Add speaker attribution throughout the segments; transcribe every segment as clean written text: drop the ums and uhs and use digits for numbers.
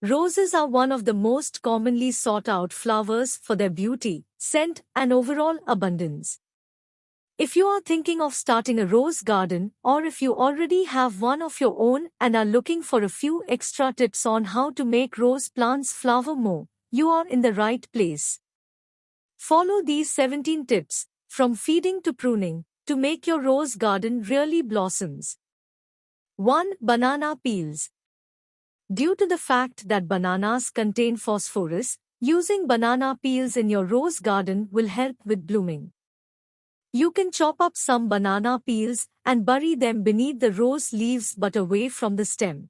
Speaker 1: Roses are one of the most commonly sought-out flowers for their beauty, scent, and overall abundance. If you are thinking of starting a rose garden, or if you already have one of your own and are looking for a few extra tips on how to make rose plants flower more, you are in the right place. Follow these 17 tips, from feeding to pruning, to make your rose garden really blossoms. 1. Banana peels. Due to the fact that bananas contain phosphorus, using banana peels in your rose garden will help with blooming. You can chop up some banana peels and bury them beneath the rose leaves but away from the stem.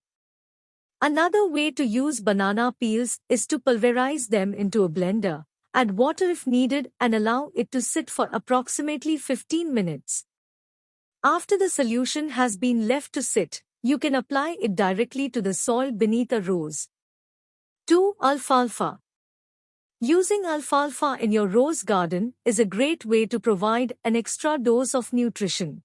Speaker 1: Another way to use banana peels is to pulverize them into a blender, add water if needed, and allow it to sit for approximately 15 minutes. After the solution has been left to sit, you can apply it directly to the soil beneath a rose. 2. Alfalfa. Using alfalfa in your rose garden is a great way to provide an extra dose of nutrition.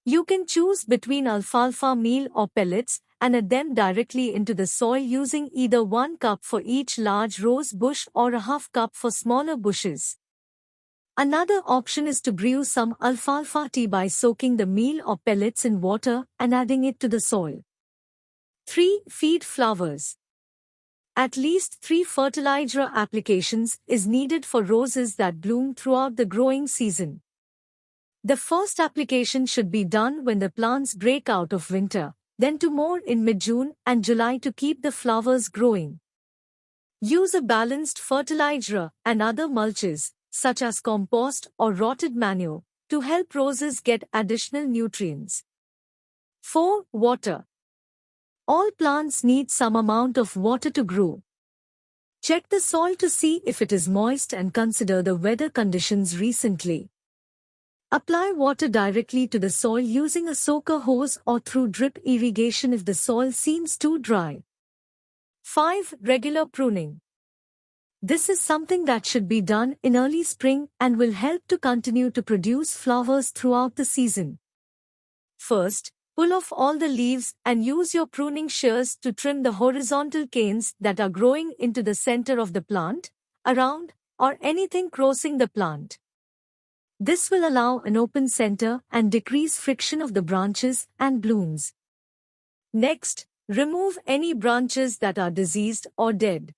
Speaker 1: You can choose between alfalfa meal or pellets and add them directly into the soil using either 1 cup for each large rose bush or a half cup for smaller bushes. Another option is to brew some alfalfa tea by soaking the meal or pellets in water and adding it to the soil. 3. Feed flowers. At least 3 fertilizer applications is needed for roses that bloom throughout the growing season. The first application should be done when the plants break out of winter, then 2 more in mid-June and July to keep the flowers growing. Use a balanced fertilizer and other mulches, such as compost or rotted manure, to help roses get additional nutrients. 4. Water. All plants need some amount of water to grow. Check the soil to see if it is moist and consider the weather conditions recently. Apply water directly to the soil using a soaker hose or through drip irrigation if the soil seems too dry. 5. Regular pruning. This is something that should be done in early spring and will help to continue to produce flowers throughout the season. First, pull off all the leaves and use your pruning shears to trim the horizontal canes that are growing into the center of the plant, around, or anything crossing the plant. This will allow an open center and decrease friction of the branches and blooms. Next, remove any branches that are diseased or dead.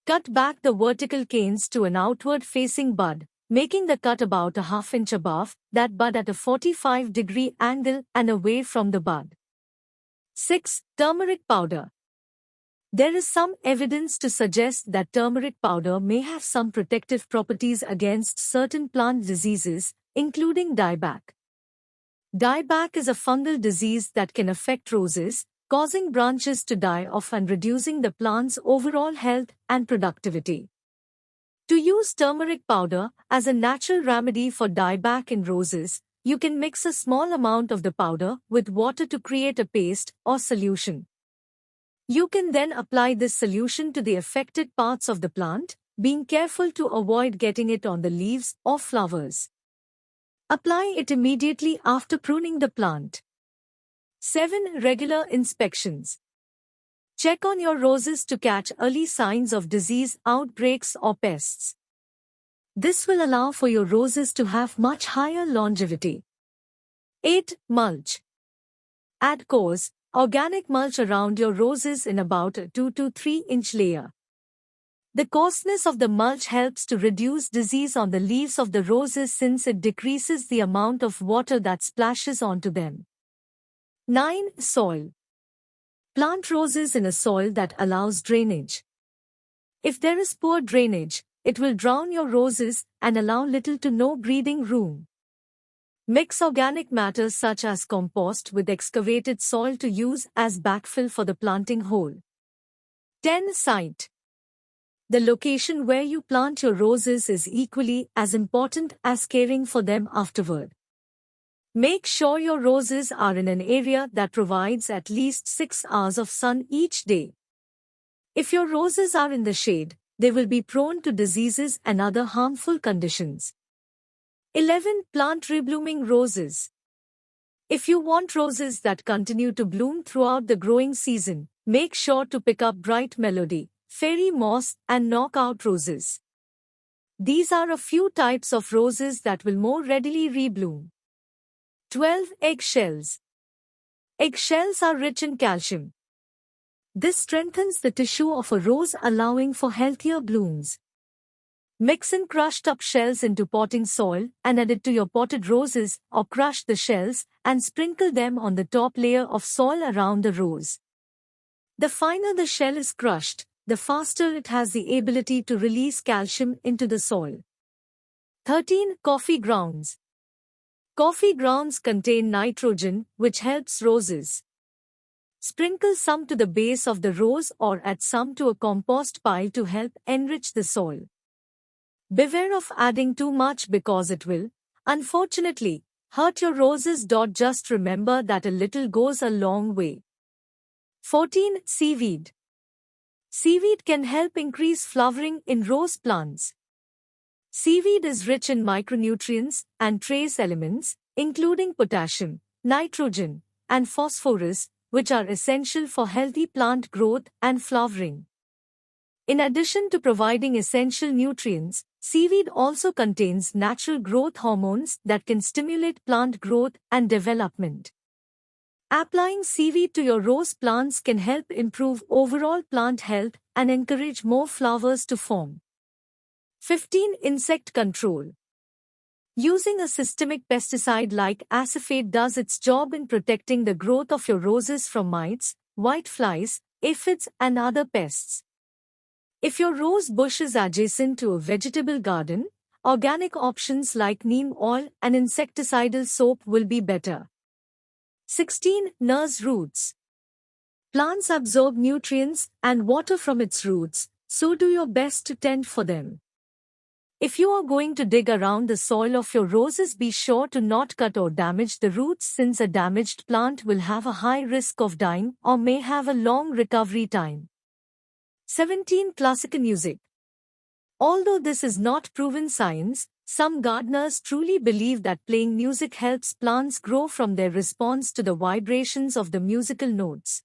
Speaker 1: Cut back the vertical canes to an outward-facing bud, making the cut about a ½ inch above that bud at a 45-degree angle and away from the bud. 6. Turmeric powder. There is some evidence to suggest that turmeric powder may have some protective properties against certain plant diseases, including dieback. Dieback is a fungal disease that can affect roses, causing branches to die off and reducing the plant's overall health and productivity. To use turmeric powder as a natural remedy for dieback in roses, you can mix a small amount of the powder with water to create a paste or solution. You can then apply this solution to the affected parts of the plant, being careful to avoid getting it on the leaves or flowers. Apply it immediately after pruning the plant. 7. Regular inspections. Check on your roses to catch early signs of disease outbreaks or pests. This will allow for your roses to have much higher longevity. 8. Mulch. Add coarse, organic mulch around your roses in about a 2 to 3 inch layer. The coarseness of the mulch helps to reduce disease on the leaves of the roses since it decreases the amount of water that splashes onto them. 9. Soil. Plant roses in a soil that allows drainage. If there is poor drainage, it will drown your roses and allow little to no breathing room. Mix organic matter such as compost with excavated soil to use as backfill for the planting hole. 10. Site. The location where you plant your roses is equally as important as caring for them afterward. Make sure your roses are in an area that provides at least 6 hours of sun each day. If your roses are in the shade, they will be prone to diseases and other harmful conditions. 11. Plant reblooming roses. If you want roses that continue to bloom throughout the growing season, make sure to pick up bright melody, fairy moss, and knockout roses. These are a few types of roses that will more readily rebloom. 12. Eggshells. Eggshells are rich in calcium. This strengthens the tissue of a rose, allowing for healthier blooms. Mix in crushed up shells into potting soil and add it to your potted roses, or crush the shells and sprinkle them on the top layer of soil around the rose. The finer the shell is crushed, the faster it has the ability to release calcium into the soil. 13. Coffee grounds. Coffee grounds contain nitrogen, which helps roses. Sprinkle some to the base of the rose or add some to a compost pile to help enrich the soil. Beware of adding too much because it will, unfortunately, hurt your roses. Just remember that a little goes a long way. 14. Seaweed. Seaweed can help increase flowering in rose plants. Seaweed is rich in micronutrients and trace elements, including potassium, nitrogen, and phosphorus, which are essential for healthy plant growth and flowering. In addition to providing essential nutrients, seaweed also contains natural growth hormones that can stimulate plant growth and development. Applying seaweed to your rose plants can help improve overall plant health and encourage more flowers to form. 15. Insect control. Using a systemic pesticide like acephate does its job in protecting the growth of your roses from mites, whiteflies, aphids, and other pests. If your rose bush is adjacent to a vegetable garden, organic options like neem oil and insecticidal soap will be better. 16. Nurse roots. Plants absorb nutrients and water from its roots, so do your best to tend for them. If you are going to dig around the soil of your roses, be sure to not cut or damage the roots, since a damaged plant will have a high risk of dying or may have a long recovery time. 17. Classical music. Although this is not proven science, some gardeners truly believe that playing music helps plants grow from their response to the vibrations of the musical notes.